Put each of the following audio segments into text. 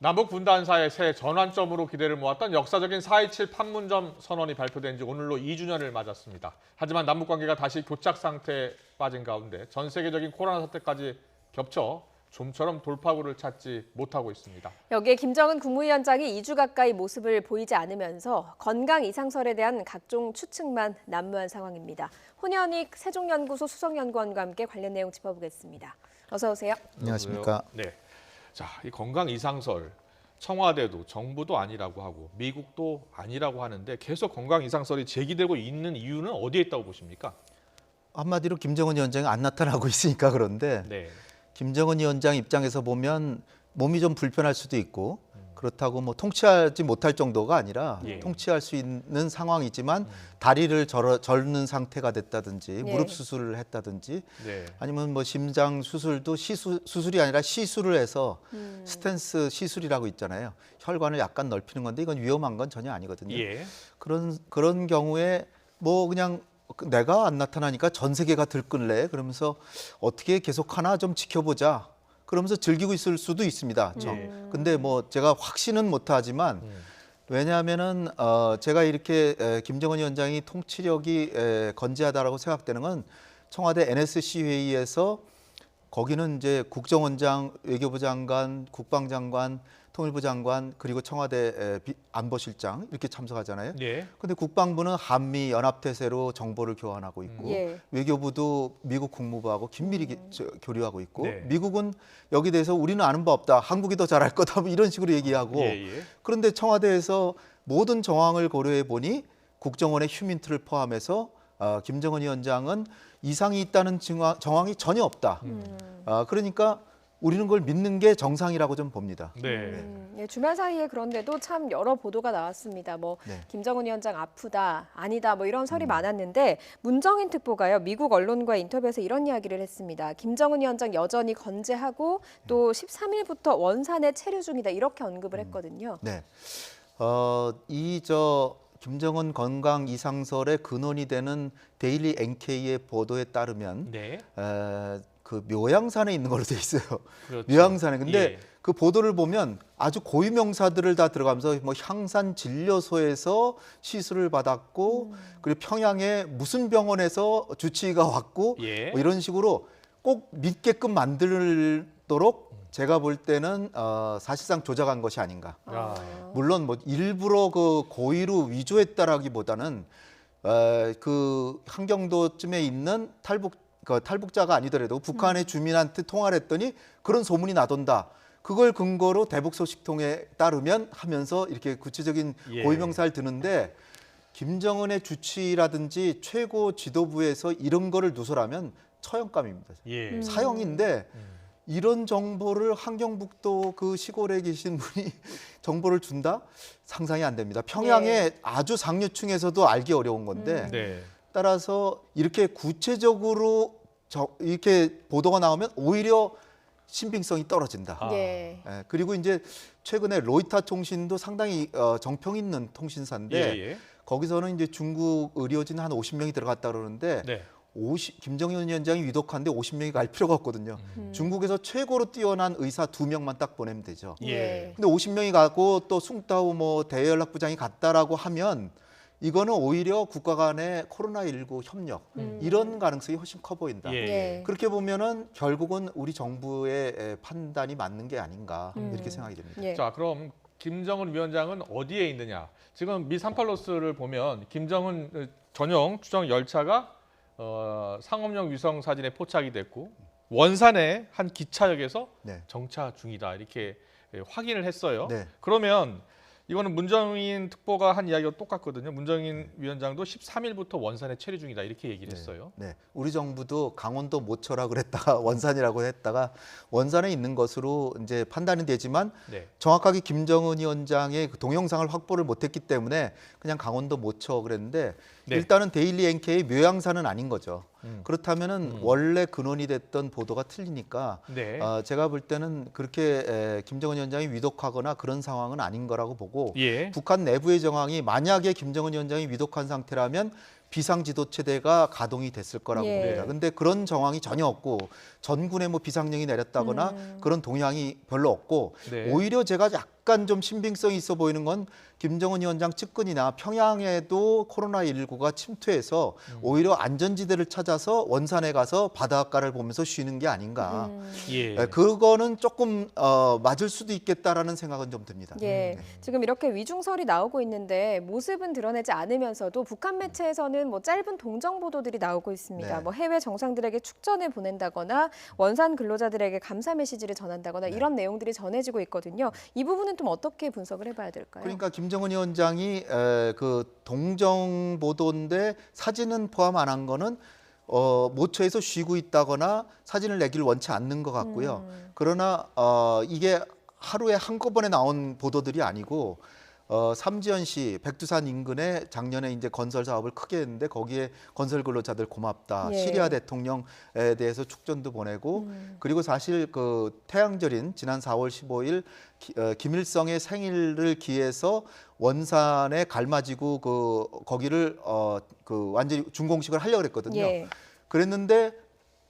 남북 분단사의 새 전환점으로 기대를 모았던 역사적인 4.27 판문점 선언이 발표된 지 오늘로 2주년을 맞았습니다. 하지만 남북 관계가 다시 교착 상태에 빠진 가운데 전 세계적인 코로나 사태까지 겹쳐 좀처럼 돌파구를 찾지 못하고 있습니다. 여기에 김정은 국무위원장이 2주 가까이 모습을 보이지 않으면서 건강 이상설에 대한 각종 추측만 난무한 상황입니다. 혼현익 세종연구소 수석연구원과 함께 관련 내용 짚어보겠습니다. 어서 오세요. 안녕하십니까. 네. 자, 이 건강 이상설, 청와대도 정부도 아니라고 하고 미국도 아니라고 하는데 계속 건강 이상설이 제기되고 있는 이유는 어디에 있다고 보십니까? 한마디로 김정은 위원장이 안 나타나고 있으니까 그런데 네. 김정은 위원장 입장에서 보면 몸이 좀 불편할 수도 있고 그렇다고 뭐 통치하지 못할 정도가 아니라 예. 통치할 수 있는 상황이지만 다리를 절는 상태가 됐다든지 예. 무릎 수술을 했다든지 네. 아니면 뭐 심장 수술도 수술이 아니라 시술을 해서 스텐스 시술이라고 있잖아요. 혈관을 약간 넓히는 건데 이건 위험한 건 전혀 아니거든요. 예. 그런 경우에 뭐 그냥 내가 안 나타나니까 전 세계가 들끓래 그러면서 어떻게 계속하나 좀 지켜보자 그러면서 즐기고 있을 수도 있습니다. 근데 뭐 제가 확신은 못하지만 왜냐하면은 제가 이렇게 김정은 위원장이 통치력이 건재하다라고 생각되는 건 청와대 NSC 회의에서 거기는 이제 국정원장, 외교부 장관, 국방장관, 통일부 장관 그리고 청와대 안보실장 이렇게 참석하잖아요. 예. 근데 국방부는 한미 연합태세로 정보를 교환하고 있고 예. 외교부도 미국 국무부하고 긴밀히 교류하고 있고 네. 미국은 여기 대해서 우리는 아는 바 없다. 한국이 더 잘할 거다. 뭐 이런 식으로 얘기하고 예. 그런데 청와대에서 모든 정황을 고려해 보니 국정원의 휴민트를 포함해서 김정은 위원장은 이상이 있다는 정황이 전혀 없다. 그러니까 우리는 그걸 믿는 게 정상이라고 좀 봅니다. 네. 예, 주말 사이에 그런데도 참 여러 보도가 나왔습니다. 뭐 네. 김정은 위원장 아프다, 아니다, 뭐 이런 설이 많았는데 문정인 특보가요 미국 언론과의 인터뷰에서 이런 이야기를 했습니다. 김정은 위원장 여전히 건재하고 또 13일부터 원산에 체류 중이다 이렇게 언급을 했거든요. 네. 김정은 건강 이상설의 근원이 되는 데일리 NK의 보도에 따르면 네. 그 묘양산에 있는 걸로 돼 있어요. 그렇죠. 묘양산에. 근데 예. 그 보도를 보면 아주 고유 명사들을 다 들어가면서 뭐 향산 진료소에서 시술을 받았고 그리고 평양에 무슨 병원에서 주치의가 왔고 예. 뭐 이런 식으로 꼭 믿게끔 만들도록 제가 볼 때는 사실상 조작한 것이 아닌가. 아. 물론 뭐 일부러 그 고의로 위조했다라기보다는 그 한경도쯤에 있는 탈북자가 아니더라도 북한의 주민한테 통화를 했더니 그런 소문이 나돈다. 그걸 근거로 대북 소식통에 따르면 하면서 이렇게 구체적인 예. 고유명사를 드는데 김정은의 주치라든지 최고 지도부에서 이런 거를 누설하면 처형감입니다. 예. 사형인데 이런 정보를 한경북도 그 시골에 계신 분이 정보를 준다? 상상이 안 됩니다. 평양의 아주 상류층에서도 알기 어려운 건데 네. 따라서 이렇게 구체적으로 이렇게 보도가 나오면 오히려 신빙성이 떨어진다. 아. 예. 그리고 이제 최근에 로이터 통신도 상당히 정평 있는 통신사인데 예. 거기서는 이제 중국 의료진 한 50명이 들어갔다 그러는데 네. 김정은 위원장이 위독한데 50명이 갈 필요가 없거든요. 중국에서 최고로 뛰어난 의사 2명만 딱 보내면 되죠. 예. 근데 50명이 가고 또 숭따오 뭐 대연락부장이 갔다라고 하면 이거는 오히려 국가 간의 코로나19 협력 이런 가능성이 훨씬 커 보인다. 예. 예. 그렇게 보면은 결국은 우리 정부의 판단이 맞는 게 아닌가 이렇게 생각이 됩니다. 예. 자, 그럼 김정은 위원장은 어디에 있느냐? 지금 미 삼팔로스를 보면 김정은 전용 추정 열차가 상업용 위성 사진에 포착이 됐고 원산의 한 기차역에서 네. 정차 중이다 이렇게 확인을 했어요. 네. 그러면 이거는 문정인 특보가 한 이야기와 똑같거든요. 문정인 위원장도 13일부터 원산에 체류 중이다 이렇게 얘기를 했어요. 네, 우리 정부도 강원도 모처라 그랬다가 원산이라고 했다가 원산에 있는 것으로 이제 판단이 되지만 네. 정확하게 김정은 위원장의 그 동영상을 확보를 못했기 때문에 그냥 강원도 모처 그랬는데 네. 일단은 데일리 NK의 묘양산은 아닌 거죠. 그렇다면은 원래 근원이 됐던 보도가 틀리니까 네. 제가 볼 때는 그렇게 김정은 위원장이 위독하거나 그런 상황은 아닌 거라고 보고 예. 북한 내부의 정황이 만약에 김정은 위원장이 위독한 상태라면 비상지도체대가 가동이 됐을 거라고 예. 봅니다. 근데 그런 정황이 전혀 없고 전군에 뭐 비상령이 내렸다거나 그런 동향이 별로 없고 네. 오히려 제가 약간 좀 신빙성이 있어 보이는 건 김정은 위원장 측근이나 평양에도 코로나19가 침투해서 오히려 안전지대를 찾아서 원산에 가서 바닷가를 보면서 쉬는 게 아닌가. 예. 그거는 조금 맞을 수도 있겠다라는 생각은 좀 듭니다. 예, 지금 이렇게 위중설이 나오고 있는데 모습은 드러내지 않으면서도 북한 매체에서는 뭐 짧은 동정 보도들이 나오고 있습니다. 네. 뭐 해외 정상들에게 축전을 보낸다거나 원산 근로자들에게 감사 메시지를 전한다거나 이런 내용들이 전해지고 있거든요. 이 부분은 좀 어떻게 분석을 해봐야 될까요? 그러니까 김정은 위원장이 그 동정 보도인데 사진은 포함 안 한 거는 모처에서 쉬고 있다거나 사진을 내기를 원치 않는 것 같고요. 그러나 이게 하루에 한꺼번에 나온 보도들이 아니고 삼지연시 백두산 인근에 작년에 이제 건설 사업을 크게 했는데 거기에 건설 근로자들 고맙다. 예. 시리아 대통령에 대해서 축전도 보내고 그리고 사실 그 태양절인 지난 4월 15일 김일성의 생일을 기해서 원산에 갈마지구 거기를 그 완전히 준공식을 하려고 그랬거든요. 예. 그랬는데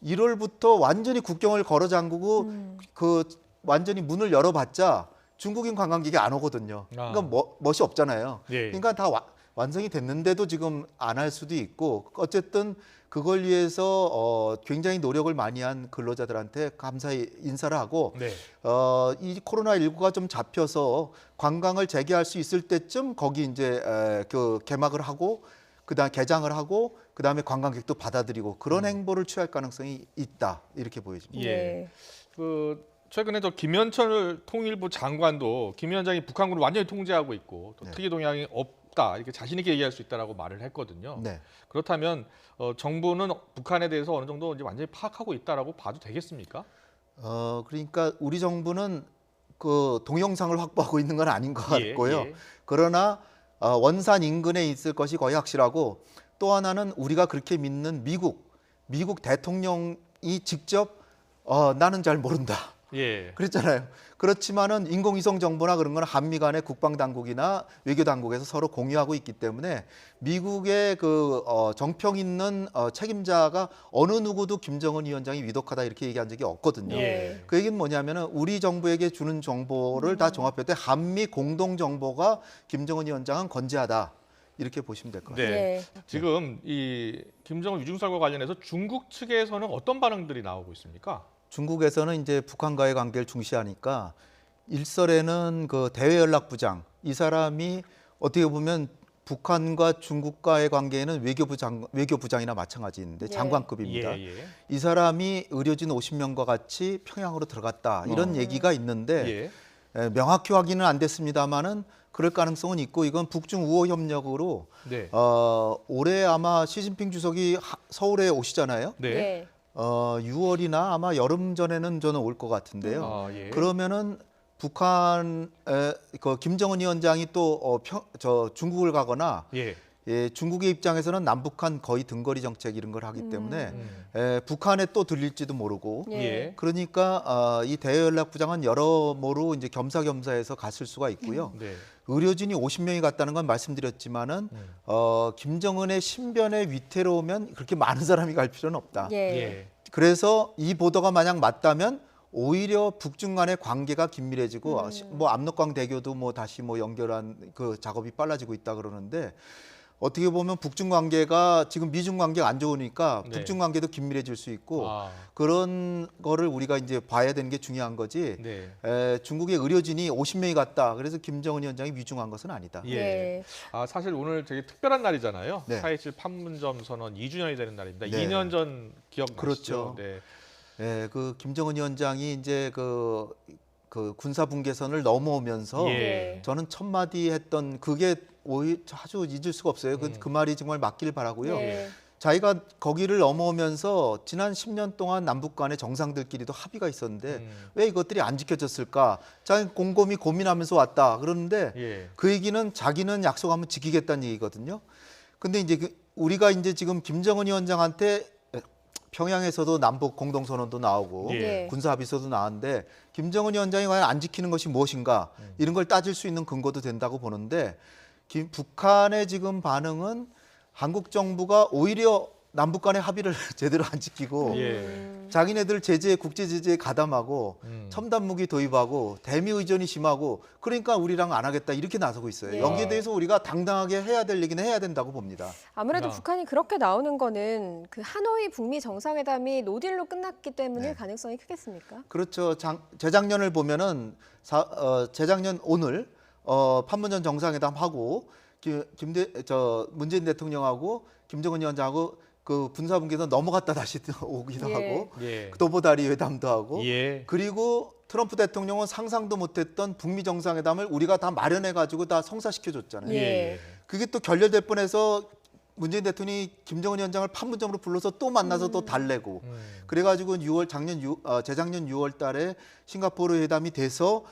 1월부터 완전히 국경을 걸어 잠그고 그 완전히 문을 열어봤자 중국인 관광객이 안 오거든요. 그러니까 멋이 없잖아요. 예. 그러니까 다 완성이 됐는데도 지금 안 할 수도 있고 어쨌든 그걸 위해서 굉장히 노력을 많이 한 근로자들한테 감사의 인사를 하고 네. 이 코로나19가 좀 잡혀서 관광을 재개할 수 있을 때쯤 거기 이제 그 개막을 하고 그다음 개장을 하고 그다음에 관광객도 받아들이고 그런 행보를 취할 가능성이 있다 이렇게 보여집니다. 예. 그 최근에 저 김현철 통일부 장관도 김 위원장이 북한군을 완전히 통제하고 있고 또 네. 특이 동향이 없다 이렇게 자신 있게 얘기할 수 있다라고 말을 했거든요. 네. 그렇다면 정부는 북한에 대해서 어느 정도 이제 완전히 파악하고 있다라고 봐도 되겠습니까? 그러니까 우리 정부는 그 동영상을 확보하고 있는 건 아닌 것 같고요. 예. 그러나 원산 인근에 있을 것이 거의 확실하고 또 하나는 우리가 그렇게 믿는 미국 대통령이 직접 나는 잘 모른다. 예. 그랬잖아요. 그렇지만은 인공위성 정보나 그런 건 한미 간의 국방 당국이나 외교 당국에서 서로 공유하고 있기 때문에 미국의 그 정평 있는 책임자가 어느 누구도 김정은 위원장이 위독하다 이렇게 얘기한 적이 없거든요. 예. 그 얘기는 뭐냐면은 우리 정부에게 주는 정보를 다 종합할 때 한미 공동 정보가 김정은 위원장은 건재하다. 이렇게 보시면 될 것 같아요. 네. 예. 지금 이 김정은 위중설과 관련해서 중국 측에서는 어떤 반응들이 나오고 있습니까? 중국에서는 이제 북한과의 관계를 중시하니까 일설에는 그 대외연락부장 이 사람이 어떻게 보면 북한과 중국과의 관계에는 외교부장이나 마찬가지인데 예. 장관급입니다. 예. 이 사람이 의료진 50명과 같이 평양으로 들어갔다 이런 얘기가 있는데 예. 명확히 확인은 안 됐습니다만은 그럴 가능성은 있고 이건 북중 우호 협력으로 네. 올해 아마 시진핑 주석이 서울에 오시잖아요. 네. 예. 6월이나 아마 여름 전에는 저는 올 것 같은데요. 아, 예. 그러면은 북한 그 김정은 위원장이 또 중국을 가거나 예. 중국의 입장에서는 남북한 거의 등거리 정책 이런 걸 하기 때문에 북한에 또 들릴지도 모르고 예. 그러니까 이 대외연락부장은 여러모로 이제 겸사겸사해서 갔을 수가 있고요. 네. 의료진이 50명이 갔다는 건 말씀드렸지만은 김정은의 신변에 위태로우면 그렇게 많은 사람이 갈 필요는 없다. 예. 예. 그래서 이 보도가 만약 맞다면 오히려 북중 간의 관계가 긴밀해지고 뭐 압록강 대교도 뭐 다시 뭐 연결한 그 작업이 빨라지고 있다 그러는데 어떻게 보면 북중 관계가 지금 미중 관계가 안 좋으니까 네. 북중 관계도 긴밀해질 수 있고 아, 그런 거를 우리가 이제 봐야 되는 게 중요한 거지. 네. 중국의 의료진이 50명이 갔다. 그래서 김정은 위원장이 위중한 것은 아니다. 예. 예. 아, 사실 오늘 되게 특별한 날이잖아요. 네. 4.27 판문점 선언 2주년이 되는 날입니다. 네. 2년 전 기억나시죠? 그렇죠. 네. 그 김정은 위원장이 이제 그 군사 분계선을 넘어오면서 예. 저는 첫 마디 했던 그게 아주 잊을 수가 없어요. 그 말이 정말 맞길 바라고요. 예. 자기가 거기를 넘어오면서 지난 10년 동안 남북 간의 정상들끼리도 합의가 있었는데 왜 이것들이 안 지켜졌을까? 자기 곰곰이 고민하면서 왔다. 그러는데 예. 그 얘기는 자기는 약속하면 지키겠다는 얘기거든요. 근데 이제 우리가 이제 지금 김정은 위원장한테 평양에서도 남북 공동선언도 나오고 예. 군사 합의서도 나왔는데 김정은 위원장이 과연 안 지키는 것이 무엇인가 이런 걸 따질 수 있는 근거도 된다고 보는데 북한의 지금 반응은 한국 정부가 오히려 남북 간의 합의를 제대로 안 지키고 예. 자기네들 제재에 국제 제재에 가담하고 첨단 무기 도입하고 대미 의존이 심하고 그러니까 우리랑 안 하겠다 이렇게 나서고 있어요. 예. 여기에 대해서 우리가 당당하게 해야 될 얘기는 해야 된다고 봅니다. 아무래도 아. 북한이 그렇게 나오는 거는 그 하노이 북미 정상회담이 노딜로 끝났기 때문일 네. 가능성이 크겠습니까? 그렇죠. 재작년을 보면은 재작년 오늘 판문점 정상회담 하고 문재인 대통령하고 김정은 위원장하고 그 군사분계선 넘어갔다 다시 오기도 예. 하고 예. 도보다리 회담도 하고 예. 그리고 트럼프 대통령은 상상도 못했던 북미 정상회담을 우리가 다 마련해 가지고 다 성사시켜 줬잖아요. 예. 그게 또 결렬될 뻔해서 문재인 대통령이 김정은 위원장을 판문점으로 불러서 또 만나서 또 달래고 그래가지고 재작년 6월달에 싱가포르 회담이 돼서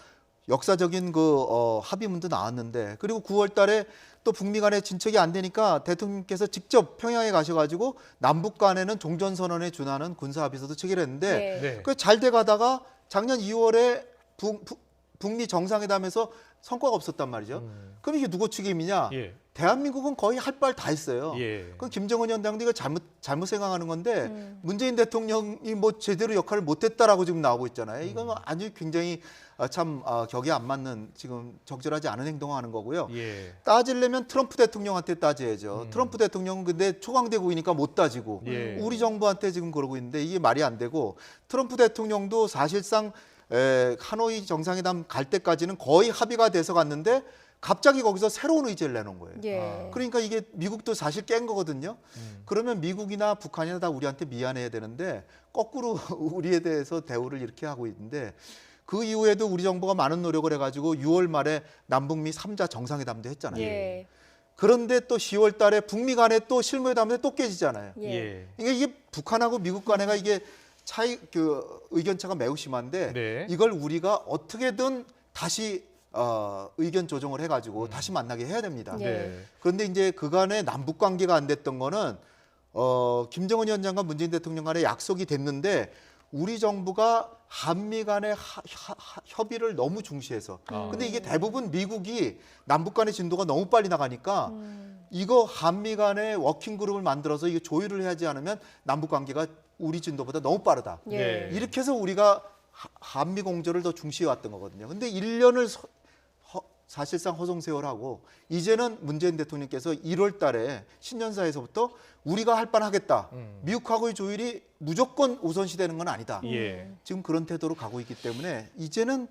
역사적인 그 합의문도 나왔는데 그리고 9월달에 또 북미 간에 진척이 안 되니까 대통령께서 직접 평양에 가셔가지고 남북 간에는 종전선언에 준하는 군사합의서도 체결했는데 네. 네. 그 잘 돼 가다가 작년 2월에 북미 정상회담에서 성과가 없었단 말이죠. 그럼 이게 누구 책임이냐? 예. 대한민국은 거의 할 말 다 했어요. 예. 그건 김정은 위원장도 이거 잘못 생각하는 건데 문재인 대통령이 뭐 제대로 역할을 못했다라고 지금 나오고 있잖아요. 이건 아주 굉장히 참 격이 안 맞는 지금 적절하지 않은 행동을 하는 거고요. 예. 따지려면 트럼프 대통령한테 따져야죠. 트럼프 대통령은 근데 초강대국이니까 못 따지고 예. 우리 정부한테 지금 그러고 있는데 이게 말이 안 되고 트럼프 대통령도 사실상 하노이 정상회담 갈 때까지는 거의 합의가 돼서 갔는데 갑자기 거기서 새로운 의제를 내놓은 거예요. 예. 그러니까 이게 미국도 사실 깬 거거든요. 그러면 미국이나 북한이나 다 우리한테 미안해야 되는데 거꾸로 우리에 대해서 대우를 이렇게 하고 있는데 그 이후에도 우리 정부가 많은 노력을 해가지고 6월 말에 남북미 3자 정상회담도 했잖아요. 예. 그런데 또 10월 달에 북미 간에 또 실무회담에 또 깨지잖아요. 예. 예. 그러니까 이게 북한하고 미국 간에가 이게 의견 차가 매우 심한데 네. 이걸 우리가 어떻게든 다시 의견 조정을 해가지고 다시 만나게 해야 됩니다. 예. 네. 그런데 이제 그간에 남북 관계가 안 됐던 거는 김정은 위원장과 문재인 대통령 간에 약속이 됐는데 우리 정부가 한미 간의 협의를 너무 중시해서 근데 이게 대부분 미국이 남북 간의 진도가 너무 빨리 나가니까 이거 한미 간의 워킹 그룹을 만들어서 이거 조율을 하지 않으면 남북 관계가 우리 진도보다 너무 빠르다. 예. 네. 이렇게 해서 우리가 한미 공조를 더 중시해 왔던 거거든요. 근데 1년을 사실상 허송세월하고 이제는 문재인 대통령께서 1월 달에 신년사에서부터 우리가 할 반 하겠다. 미국하고의 조율이 무조건 우선시되는 건 아니다. 예. 지금 그런 태도로 가고 있기 때문에 이제는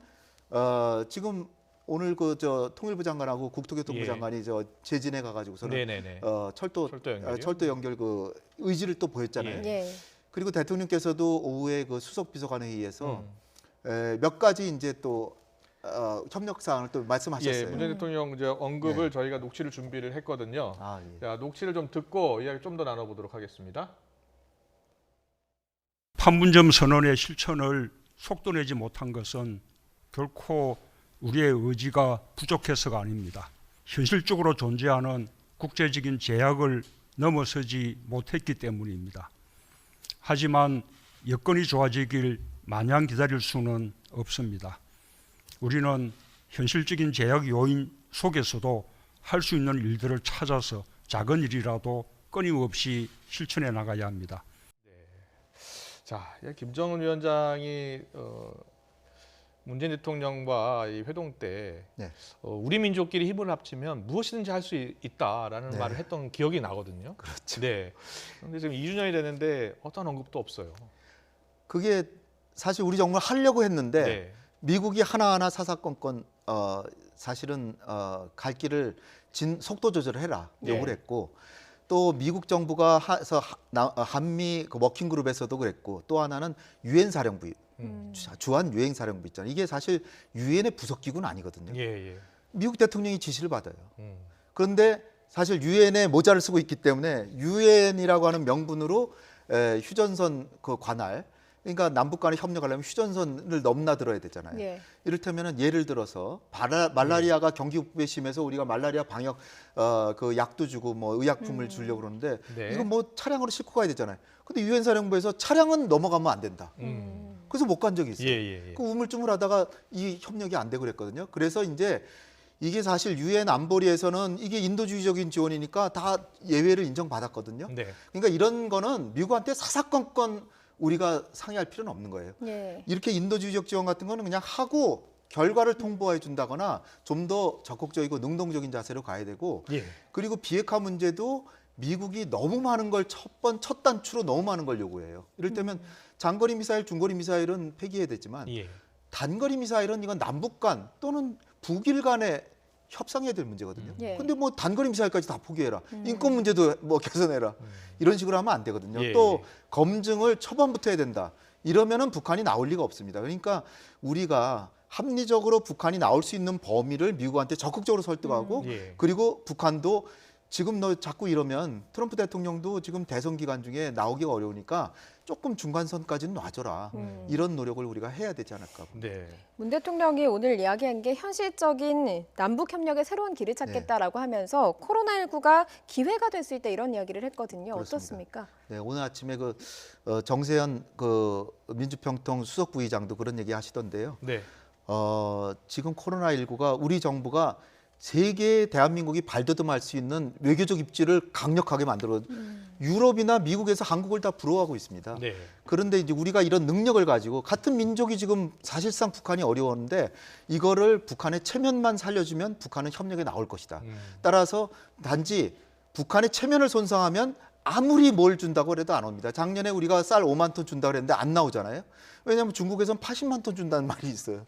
지금 오늘 그 통일부 장관하고 국토교통부 예. 장관이 제진에 가가지고서는 네네네. 철도 연결 그 의지를 또 보였잖아요. 예. 그리고 대통령께서도 오후에 그 수석 비서관 회의에서 몇 가지 이제 또 협력 사항을 또 말씀하셨어요. 예, 문재인 대통령 이제 언급을 저희가 녹취를 준비를 했거든요. 아, 예. 자, 녹취를 좀 듣고 이야기 좀 더 나눠보도록 하겠습니다. 판문점 선언의 실천을 속도내지 못한 것은 결코 우리의 의지가 부족해서가 아닙니다. 현실적으로 존재하는 국제적인 제약을 넘어서지 못했기 때문입니다. 하지만 여건이 좋아지길 마냥 기다릴 수는 없습니다. 우리는 현실적인 제약 요인 속에서도 할 수 있는 일들을 찾아서 작은 일이라도 끊임없이 실천해 나가야 합니다. 자, 김정은 위원장이 문재인 대통령과 이 회동 때 네. 우리 민족끼리 힘을 합치면 무엇이든지 할 수 있다라는 네. 말을 했던 기억이 나거든요. 그렇죠. 네. 그런데 지금 2주년이 되는데 어떤 언급도 없어요. 그게 사실 우리 정말 하려고 했는데 네. 미국이 하나하나 사사건건 사실은 갈 길을 속도 조절을 해라 요구를 네. 했고 또 미국 정부가 한미 그 워킹 그룹에서도 그랬고 또 하나는 유엔 사령부 주한 유엔 사령부 있잖아요. 이게 사실 유엔의 부속 기구는 아니거든요. 예, 예. 미국 대통령이 지시를 받아요. 그런데 사실 유엔에 모자를 쓰고 있기 때문에 유엔이라고 하는 명분으로 휴전선 그 관할 그러니까 남북 간에 협력하려면 휴전선을 넘나들어야 되잖아요. 예. 이를테면은 예를 들어서 말라리아가 경기 북부에 심해서 우리가 말라리아 방역 그 약도 주고 뭐 의약품을 주려고 그러는데 네. 이거 뭐 차량으로 싣고 가야 되잖아요. 근데 유엔 사령부에서 차량은 넘어가면 안 된다. 그래서 못 간 적이 있어요. 예, 예, 예. 그 우물쭈물하다가 이 협력이 안 되고 그랬거든요. 그래서 이제 이게 사실 유엔 안보리에서는 이게 인도주의적인 지원이니까 다 예외를 인정받았거든요. 네. 그러니까 이런 거는 미국한테 사사건건 우리가 상의할 필요는 없는 거예요. 예. 이렇게 인도주의적 지원 같은 거는 그냥 하고 결과를 통보해 준다거나 좀 더 적극적이고 능동적인 자세로 가야 되고 예. 그리고 비핵화 문제도 미국이 너무 많은 걸 첫 단추로 너무 많은 걸 요구해요. 이를테면 장거리 미사일, 중거리 미사일은 폐기해야 되지만 예. 단거리 미사일은 이건 남북 간 또는 북일 간에 협상해야 될 문제거든요. 예. 근데 뭐 단거리 미사일까지 다 포기해라. 인권 문제도 뭐 개선해라. 이런 식으로 하면 안 되거든요. 예, 또 예. 검증을 초반부터 해야 된다. 이러면은 북한이 나올 리가 없습니다. 그러니까 우리가 합리적으로 북한이 나올 수 있는 범위를 미국한테 적극적으로 설득하고 예. 그리고 북한도 지금 너 자꾸 이러면 트럼프 대통령도 지금 대선 기간 중에 나오기가 어려우니까 조금 중간선까지는 놔줘라. 이런 노력을 우리가 해야 되지 않을까. 네. 문 대통령이 오늘 이야기한 게 현실적인 남북 협력의 새로운 길을 찾겠다라고 하면서 코로나19가 기회가 될 수 있다 이런 이야기를 했거든요. 그렇습니다. 어떻습니까? 네, 오늘 아침에 정세현 민주평통 수석 부의장도 그런 얘기 하시던데요. 네. 지금 코로나19가 우리 정부가 세계 대한민국이 발돋움할 수 있는 외교적 입지를 강력하게 만들어 유럽이나 미국에서 한국을 다 부러워하고 있습니다. 네. 그런데 이제 우리가 이런 능력을 가지고 같은 민족이 지금 사실상 북한이 어려웠는데 이거를 북한의 체면만 살려주면 북한은 협력에 나올 것이다. 따라서 단지 북한의 체면을 손상하면 아무리 뭘 준다고 해도 안 옵니다. 작년에 우리가 쌀 5만 톤 준다고 그랬는데 안 나오잖아요. 왜냐하면 중국에서는 80만 톤 준다는 말이 있어요.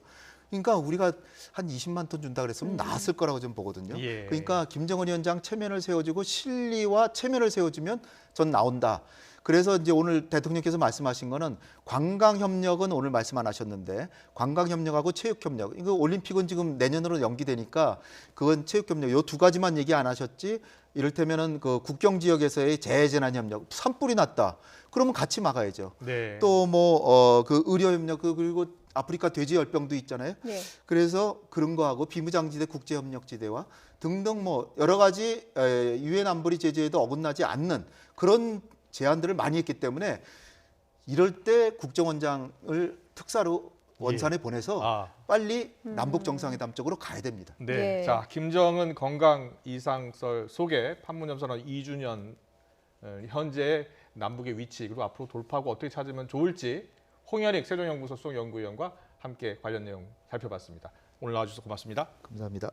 그러니까 우리가 한 20만 톤 준다 그랬으면 나았을 거라고 좀 보거든요. 예. 그러니까 김정은 위원장 체면을 세워주고 실리와 체면을 세워주면 전 나온다. 그래서 이제 오늘 대통령께서 말씀하신 거는 관광 협력은 오늘 말씀 안 하셨는데 관광 협력하고 체육 협력. 이거 올림픽은 지금 내년으로 연기되니까 그건 체육 협력 요 두 가지만 얘기 안 하셨지. 이를테면은 그 국경 지역에서의 재해재난 협력 산불이 났다. 그러면 같이 막아야죠. 네. 또 뭐 그 의료 협력 그리고 아프리카 돼지 열병도 있잖아요. 네. 그래서 그런 거하고 비무장지대 국제협력지대와 등등 뭐 여러 가지 유엔 안보리 제재에도 어긋나지 않는 그런 제안들을 많이 했기 때문에 이럴 때 국정원장을 특사로 원산에 보내서 아. 빨리 남북 정상회담 쪽으로 가야 됩니다. 네. 예. 자, 김정은 건강 이상설 속에 판문점 선언 2주년 현재 남북의 위치 그리고 앞으로 돌파구 어떻게 찾으면 좋을지 홍현익 세종연구소 수석연구위원과 함께 관련 내용 살펴봤습니다. 오늘 나와주셔서 고맙습니다. 감사합니다.